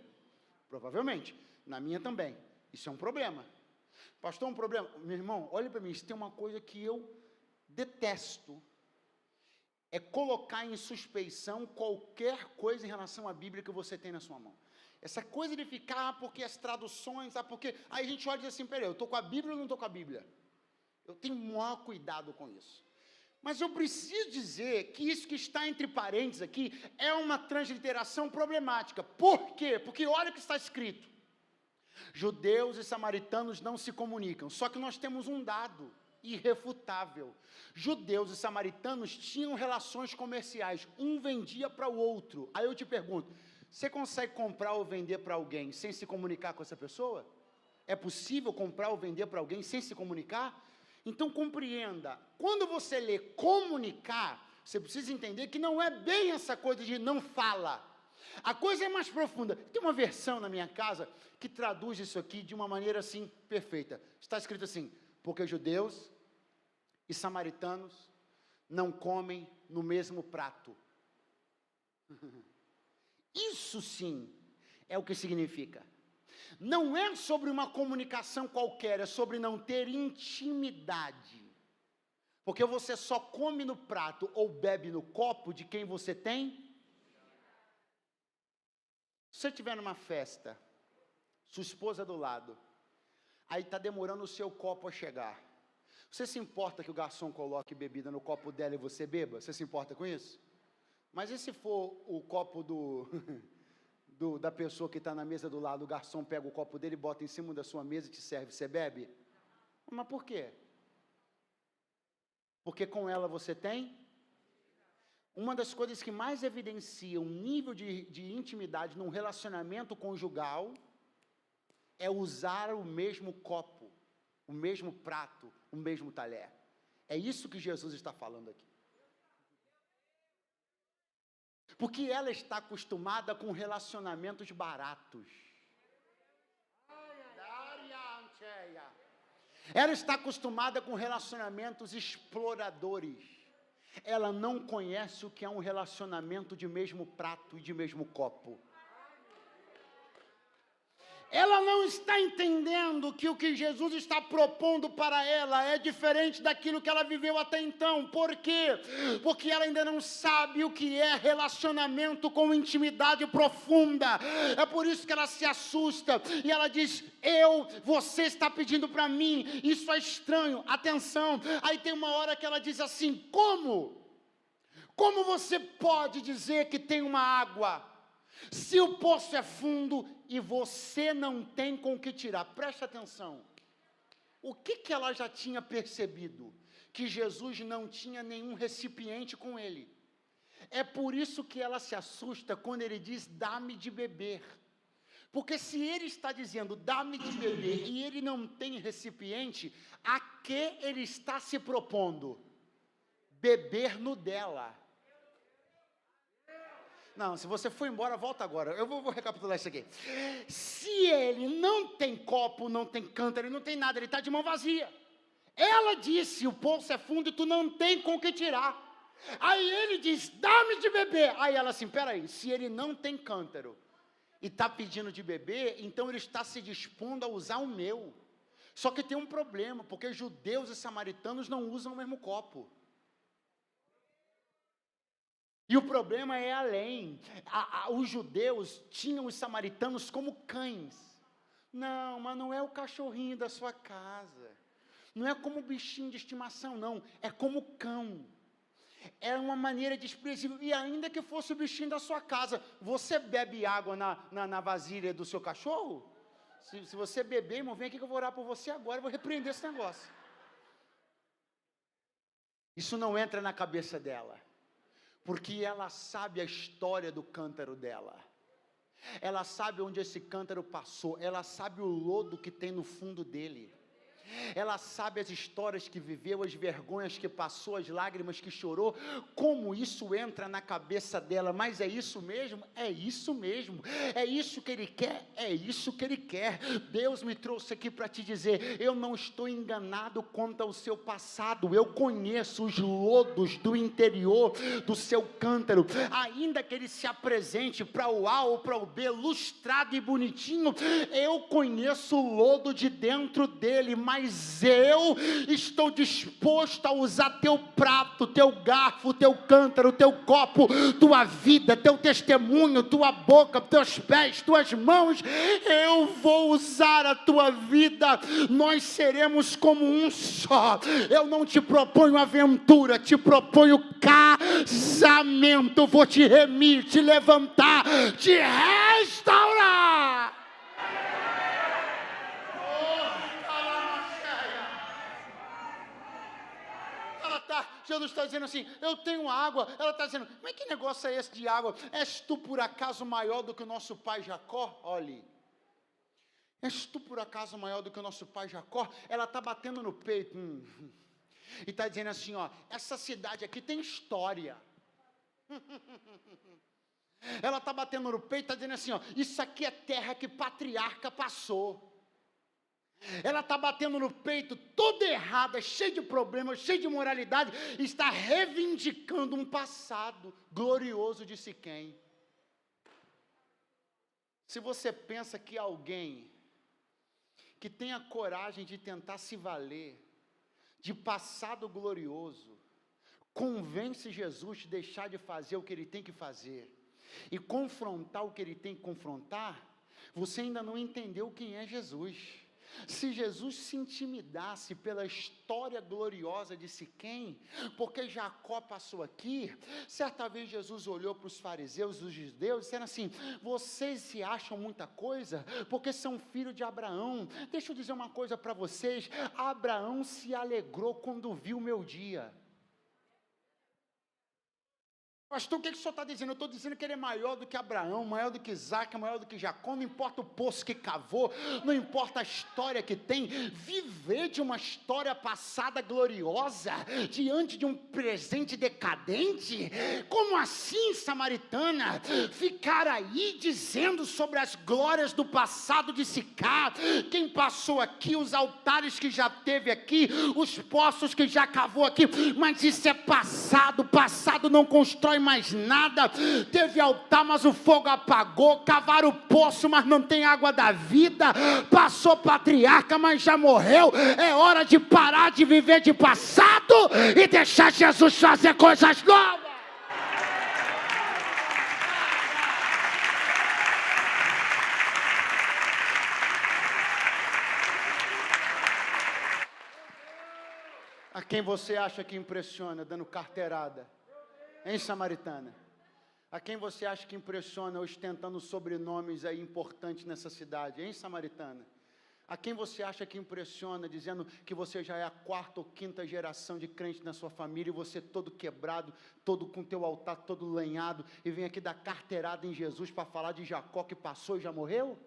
Provavelmente, na minha também. Isso é um problema. Pastor, um problema? Meu irmão, olha para mim, isso tem uma coisa que eu detesto, é colocar em suspeição qualquer coisa em relação à Bíblia que você tem na sua mão. Essa coisa de ficar, porque as traduções, porque aí a gente olha e diz assim, peraí, eu estou com a Bíblia ou não estou com a Bíblia? Eu tenho o maior cuidado com isso. Mas eu preciso dizer que isso que está entre parênteses aqui é uma transliteração problemática. Por quê? Porque olha o que está escrito. Judeus e samaritanos não se comunicam, só que nós temos um dado irrefutável. Judeus e samaritanos tinham relações comerciais, um vendia para o outro. Aí eu te pergunto, você consegue comprar ou vender para alguém sem se comunicar com essa pessoa? É possível comprar ou vender para alguém sem se comunicar? Então compreenda, quando você lê comunicar, você precisa entender que não é bem essa coisa de não fala. A coisa é mais profunda. Tem uma versão na minha casa que traduz isso aqui de uma maneira assim perfeita. Está escrito assim, porque judeus e samaritanos não comem no mesmo prato. Isso sim é o que significa. Não é sobre uma comunicação qualquer, é sobre não ter intimidade. Porque você só come no prato ou bebe no copo de quem você tem. Se você estiver numa festa, sua esposa do lado, aí está demorando o seu copo a chegar. Você se importa que o garçom coloque bebida no copo dela e você beba? Você se importa com isso? Mas e se for o copo da pessoa que está na mesa do lado, o garçom pega o copo dele, bota em cima da sua mesa e te serve, você bebe? Mas por quê? Porque com ela você tem? Uma das coisas que mais evidencia um nível de intimidade num relacionamento conjugal é usar o mesmo copo, o mesmo prato, o mesmo talher. É isso que Jesus está falando aqui. Porque ela está acostumada com relacionamentos baratos. Ela está acostumada com relacionamentos exploradores. Ela não conhece o que é um relacionamento de mesmo prato e de mesmo copo. Ela não está entendendo que o que Jesus está propondo para ela é diferente daquilo que ela viveu até então. Por quê? Porque ela ainda não sabe o que é relacionamento com intimidade profunda. É por isso que ela se assusta e ela diz, você está pedindo para mim, isso é estranho, atenção. Aí tem uma hora que ela diz assim, como? Como você pode dizer que tem uma água, se o poço é fundo e você não tem com o que tirar? Preste atenção. O que ela já tinha percebido? Que Jesus não tinha nenhum recipiente com ele. É por isso que ela se assusta quando ele diz, dá-me de beber. Porque se ele está dizendo, dá-me de beber, e ele não tem recipiente, a que ele está se propondo? Beber no dela. Não, se você for embora, volta agora. Eu vou recapitular isso aqui. Se ele não tem copo, não tem cântaro, ele não tem nada, ele está de mão vazia. Ela disse, o poço é fundo e tu não tem com o que tirar. Aí ele diz, dá-me de beber. Aí ela assim, peraí, se ele não tem cântaro e está pedindo de beber, então ele está se dispondo a usar o meu. Só que tem um problema, porque judeus e samaritanos não usam o mesmo copo. E o problema é além. Os judeus tinham os samaritanos como cães. Não, mas não é o cachorrinho da sua casa. Não é como bichinho de estimação, não. É como cão. É uma maneira desprezível. E ainda que fosse o bichinho da sua casa, você bebe água na vasilha do seu cachorro? Se você beber, irmão, vem aqui que eu vou orar por você agora, eu vou repreender esse negócio. Isso não entra na cabeça dela. Porque ela sabe a história do cântaro dela. Ela sabe onde esse cântaro passou. Ela sabe o lodo que tem no fundo dele. ela sabe as histórias que viveu, as vergonhas que passou, as lágrimas que chorou, como isso entra na cabeça dela. Mas é isso mesmo? É isso mesmo. É isso que Ele quer? É isso que Ele quer. Deus me trouxe aqui para te dizer, eu não estou enganado quanto ao seu passado, eu conheço os lodos do interior do seu cântaro, ainda que ele se apresente para o A ou para o B, lustrado e bonitinho, eu conheço o lodo de dentro dele, mas eu estou disposto a usar teu prato, teu garfo, teu cântaro, teu copo, tua vida, teu testemunho, tua boca, teus pés, tuas mãos, eu vou usar a tua vida, nós seremos como um só. Eu não te proponho aventura, te proponho casamento. Vou te remir, te levantar, te restaurar. Jesus está dizendo assim, eu tenho água. Ela está dizendo, mas que negócio é esse de água? És tu por acaso maior do que o nosso pai Jacó? Olhe, és tu por acaso maior do que o nosso pai Jacó? Ela está batendo no peito, e está dizendo assim, ó, essa cidade aqui tem história. Ela está batendo no peito, está dizendo assim, ó, isso aqui é terra que patriarca passou. Ela está batendo no peito, toda errada, cheia de problemas, cheia de moralidade, está reivindicando um passado glorioso de Siquém. Se você pensa que alguém que tenha coragem de tentar se valer de passado glorioso, convence Jesus de deixar de fazer o que ele tem que fazer, e confrontar o que ele tem que confrontar, você ainda não entendeu quem é Jesus. Se Jesus se intimidasse pela história gloriosa de Siquém, porque Jacó passou aqui, certa vez Jesus olhou para os fariseus, os judeus, dizendo assim, vocês se acham muita coisa, porque são filhos de Abraão. Deixa eu dizer uma coisa para vocês, Abraão se alegrou quando viu o meu dia. Pastor, o que o senhor está dizendo? Eu estou dizendo que ele é maior do que Abraão, maior do que Isaac, maior do que Jacó, não importa o poço que cavou, não importa a história que tem, viver de uma história passada gloriosa, diante de um presente decadente, como assim, samaritana, ficar aí dizendo sobre as glórias do passado de Sicar, quem passou aqui, os altares que já teve aqui, os poços que já cavou aqui, mas isso é passado, passado não constrói mais nada, teve altar, mas o fogo apagou, cavaram o poço, mas não tem água da vida, passou patriarca, mas já morreu, é hora de parar de viver de passado, e deixar Jesus fazer coisas novas. A quem você acha que impressiona, dando carteirada? Em Samaritana, a quem você acha que impressiona ostentando sobrenomes aí importantes nessa cidade? Em Samaritana, a quem você acha que impressiona dizendo que você já é a 4ª ou 5ª geração de crente na sua família e você todo quebrado, todo com teu altar todo lenhado e vem aqui dar carteirada em Jesus para falar de Jacó que passou e já morreu?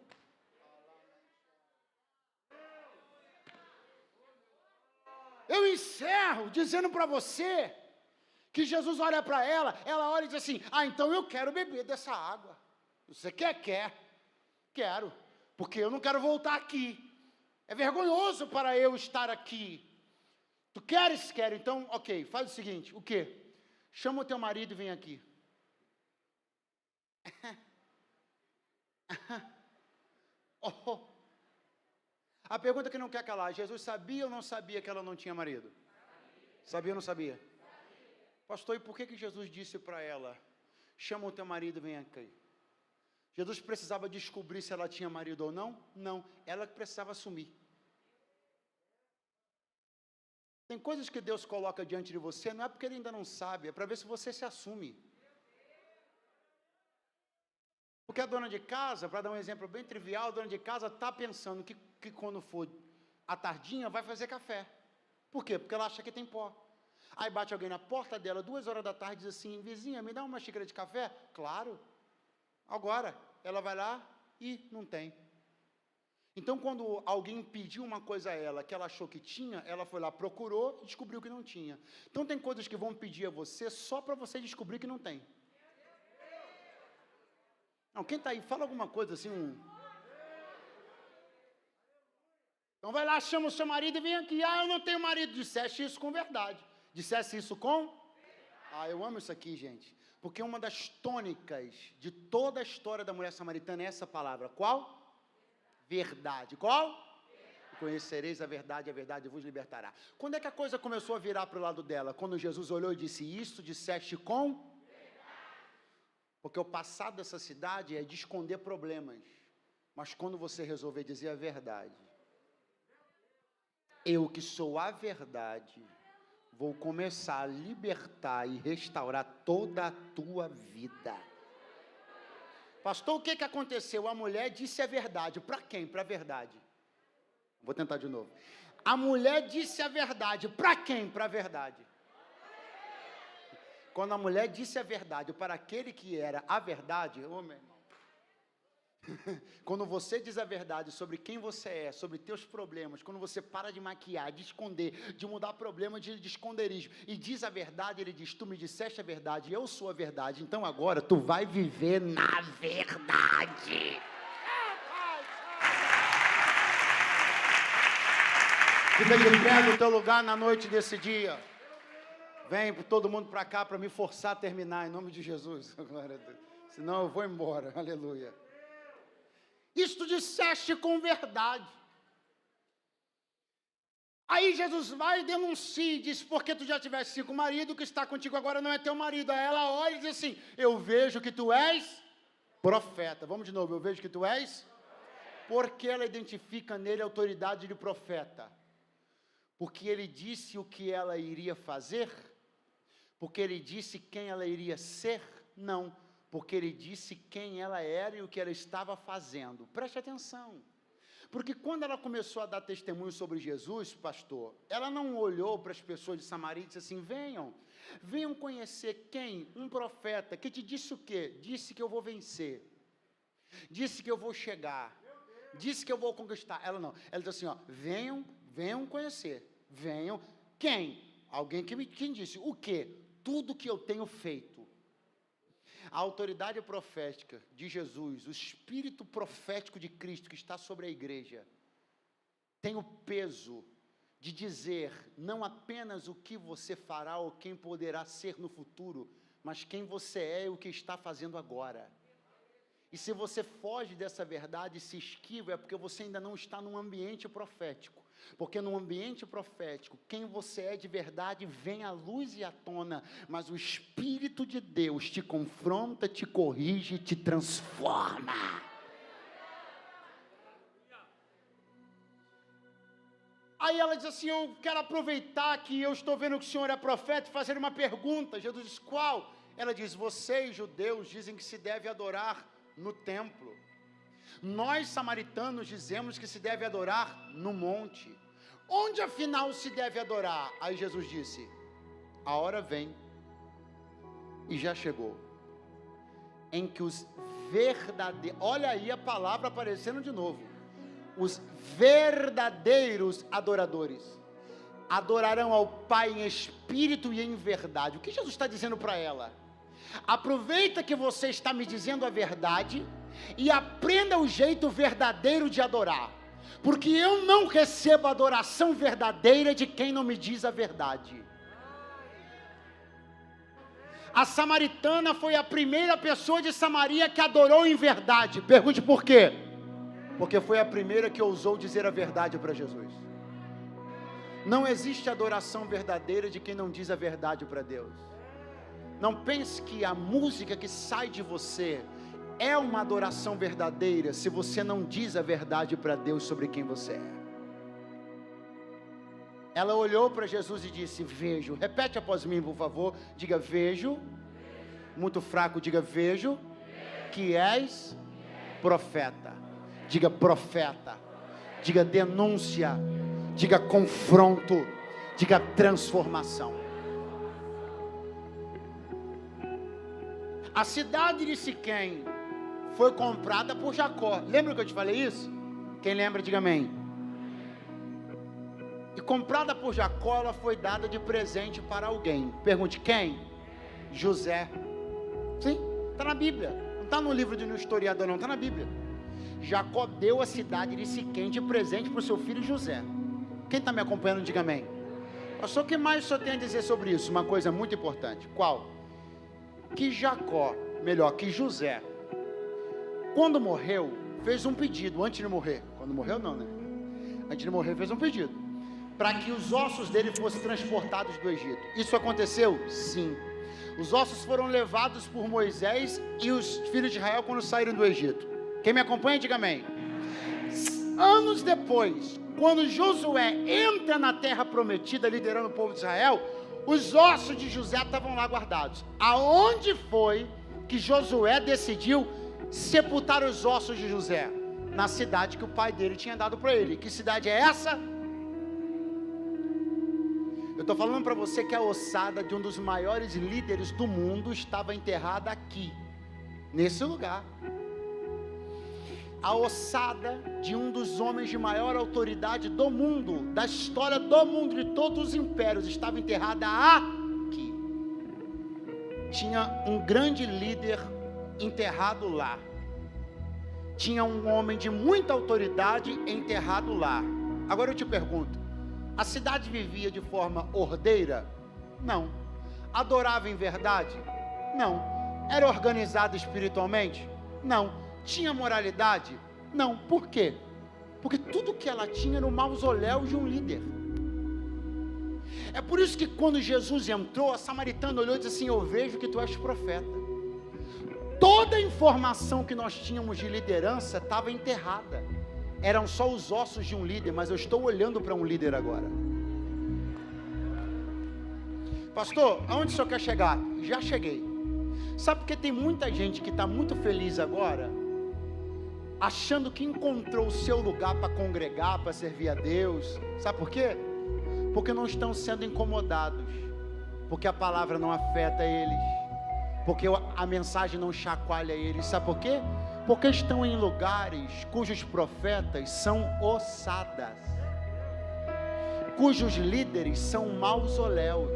Eu encerro dizendo para você que Jesus olha para ela, ela olha e diz assim, então eu quero beber dessa água. Você quer? Quero, porque eu não quero voltar aqui. É vergonhoso para eu estar aqui. Tu queres? Quero. Então, ok, faz o seguinte, o quê? Chama o teu marido e vem aqui. Oh. A pergunta que não quer calar, Jesus sabia ou não sabia que ela não tinha marido? Sabia ou não sabia? Pastor, e por que Jesus disse para ela, chama o teu marido e vem aqui? Jesus precisava descobrir se ela tinha marido ou não? Não, ela que precisava assumir. Tem coisas que Deus coloca diante de você, não é porque Ele ainda não sabe, é para ver se você se assume. Porque a dona de casa, para dar um exemplo bem trivial, a dona de casa está pensando que quando for à tardinha vai fazer café. Por quê? Porque ela acha que tem pó. Aí bate alguém na porta dela, 2 horas da tarde, diz assim, vizinha, me dá uma xícara de café? Claro. Agora, ela vai lá e não tem. Então, quando alguém pediu uma coisa a ela que ela achou que tinha, ela foi lá, procurou e descobriu que não tinha. Então, tem coisas que vão pedir a você só para você descobrir que não tem. Não, quem está aí, fala alguma coisa assim. Então, vai lá, chama o seu marido e vem aqui. Eu não tenho marido. Disseste isso com verdade. Disseste isso com? Eu amo isso aqui, gente. Porque uma das tônicas de toda a história da mulher samaritana é essa palavra. Qual? Verdade. Qual? Verdade. Conhecereis a verdade vos libertará. Quando é que a coisa começou a virar para o lado dela? Quando Jesus olhou e disse, isso disseste com? Verdade. Porque o passado dessa cidade é de esconder problemas. Mas quando você resolver dizer a verdade, eu que sou a verdade, vou começar a libertar e restaurar toda a tua vida. Pastor, o que aconteceu? A mulher disse a verdade. Para quem? Para a verdade. Vou tentar de novo. A mulher disse a verdade. Para quem? Para a verdade. Quando a mulher disse a verdade para aquele que era a verdade, meu irmão, quando você diz a verdade sobre quem você é, sobre teus problemas, quando você para de maquiar, de esconder, de mudar problema de esconderijo, e diz a verdade, ele diz, tu me disseste a verdade, eu sou a verdade, então agora tu vai viver na verdade. Fica de pé no teu lugar na noite desse dia. Vem todo mundo para cá para me forçar a terminar, em nome de Jesus. Glória a Deus. Senão eu vou embora, aleluia. Isto disseste com verdade. Aí Jesus vai e denuncia e diz, porque tu já tiveste 5 maridos, o que está contigo agora não é teu marido. Aí ela olha e diz assim, eu vejo que tu és profeta. Vamos de novo, eu vejo que tu és? Porque ela identifica nele a autoridade de profeta. Porque ele disse o que ela iria fazer? Porque ele disse quem ela iria ser? Não. Porque ele disse quem ela era e o que ela estava fazendo. Preste atenção. Porque quando ela começou a dar testemunho sobre Jesus, pastor, ela não olhou para as pessoas de Samaria e disse assim, venham conhecer quem? Um profeta, que te disse o quê? Disse que eu vou vencer. Disse que eu vou chegar. Disse que eu vou conquistar. Ela não. Ela disse assim, venham conhecer. Venham. Quem? Alguém quem disse o quê? Tudo que eu tenho feito. A autoridade profética de Jesus, o espírito profético de Cristo que está sobre a igreja, tem o peso de dizer não apenas o que você fará ou quem poderá ser no futuro, mas quem você é e o que está fazendo agora. E se você foge dessa verdade e se esquiva, é porque você ainda não está num ambiente profético. Porque no ambiente profético, quem você é de verdade vem à luz e à tona, mas o Espírito de Deus te confronta, te corrige e te transforma. Aí ela diz assim, eu quero aproveitar que eu estou vendo que o Senhor é profeta e fazer uma pergunta. Jesus diz, qual? Ela diz, vocês judeus dizem que se deve adorar no templo. Nós, samaritanos, dizemos que se deve adorar no monte. Onde, afinal, se deve adorar? Aí Jesus disse, a hora vem, e já chegou, em que os verdadeiros, olha aí a palavra aparecendo de novo, os verdadeiros adoradores, adorarão ao Pai em espírito e em verdade. O que Jesus está dizendo para ela? Aproveita que você está me dizendo a verdade e aprenda o jeito verdadeiro de adorar, porque eu não recebo adoração verdadeira de quem não me diz a verdade. A samaritana foi a primeira pessoa de Samaria que adorou em verdade. Pergunte por quê? Porque foi a primeira que ousou dizer a verdade para Jesus. Não existe adoração verdadeira de quem não diz a verdade para Deus. Não pense que a música que sai de você é uma adoração verdadeira se você não diz a verdade para Deus sobre quem você é. Ela olhou para Jesus e disse, vejo. Repete após mim, por favor. Diga, vejo. Muito fraco, diga, vejo. Que és profeta. Diga, profeta. Diga, denúncia. Diga, confronto. Diga, transformação. A cidade de Siquém foi comprada por Jacó. Lembra que eu te falei isso? Quem lembra, diga amém. E comprada por Jacó, ela foi dada de presente para alguém. Pergunte, quem? José. Sim, está na Bíblia. Não está no livro de um historiador, não, está na Bíblia. Jacó deu a cidade de Siquém de presente para o seu filho José. Quem está me acompanhando, diga amém. Pastor, o que mais o senhor tem a dizer sobre isso? Uma coisa muito importante. Qual? Que José, quando morreu, fez um pedido, antes de morrer. Quando morreu não, né? Antes de morrer fez um pedido, para que os ossos dele fossem transportados do Egito. Isso aconteceu? Sim. Os ossos foram levados por Moisés e os filhos de Israel quando saíram do Egito. Quem me acompanha, diga amém. Anos depois, quando Josué entra na terra prometida, liderando o povo de Israel, os ossos de José estavam lá guardados. Aonde foi que Josué decidiu sepultar os ossos de José? Na cidade que o pai dele tinha dado para ele. Que cidade é essa? Eu estou falando para você que a ossada de um dos maiores líderes do mundo estava enterrada aqui, nesse lugar. A ossada de um dos homens de maior autoridade do mundo, da história do mundo, de todos os impérios, estava enterrada aqui. Tinha um grande líder enterrado lá. Tinha um homem de muita autoridade enterrado lá. Agora eu te pergunto, a cidade vivia de forma ordeira? Não. Adorava em verdade? Não. Era organizada espiritualmente? Não. Tinha moralidade? Não. Por quê? Porque tudo que ela tinha era o mausoléu de um líder. É por isso que quando Jesus entrou, a samaritana olhou e disse assim: eu vejo que tu és profeta. Toda a informação que nós tínhamos de liderança estava enterrada. Eram só os ossos de um líder, mas eu estou olhando para um líder agora. Pastor, aonde o senhor quer chegar? Já cheguei. Sabe por que tem muita gente que está muito feliz agora, achando que encontrou o seu lugar para congregar, para servir a Deus? Sabe por quê? Porque não estão sendo incomodados, porque a palavra não afeta eles, porque a mensagem não chacoalha eles. Sabe por quê? Porque estão em lugares cujos profetas são ossadas, cujos líderes são mausoléus.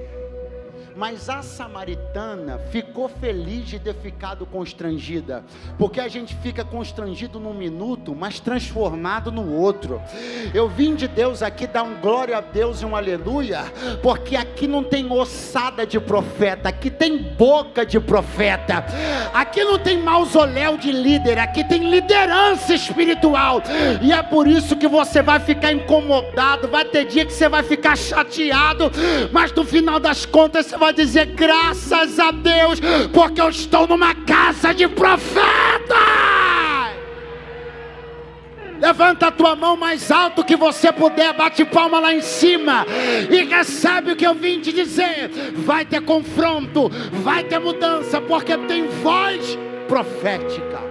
Mas a samaritana ficou feliz de ter ficado constrangida, porque a gente fica constrangido num minuto, mas transformado no outro. Eu vim de Deus aqui dar um glória a Deus e um aleluia, porque aqui não tem ossada de profeta, aqui tem boca de profeta, aqui não tem mausoléu de líder, aqui tem liderança espiritual. E é por isso que você vai ficar incomodado, vai ter dia que você vai ficar chateado, mas no final das contas você vai dizer: graças a Deus, porque eu estou numa casa de profetas. Levanta a tua mão mais alto que você puder, bate palma lá em cima e recebe o que eu vim te dizer. Vai ter confronto, vai ter mudança, porque tem voz profética.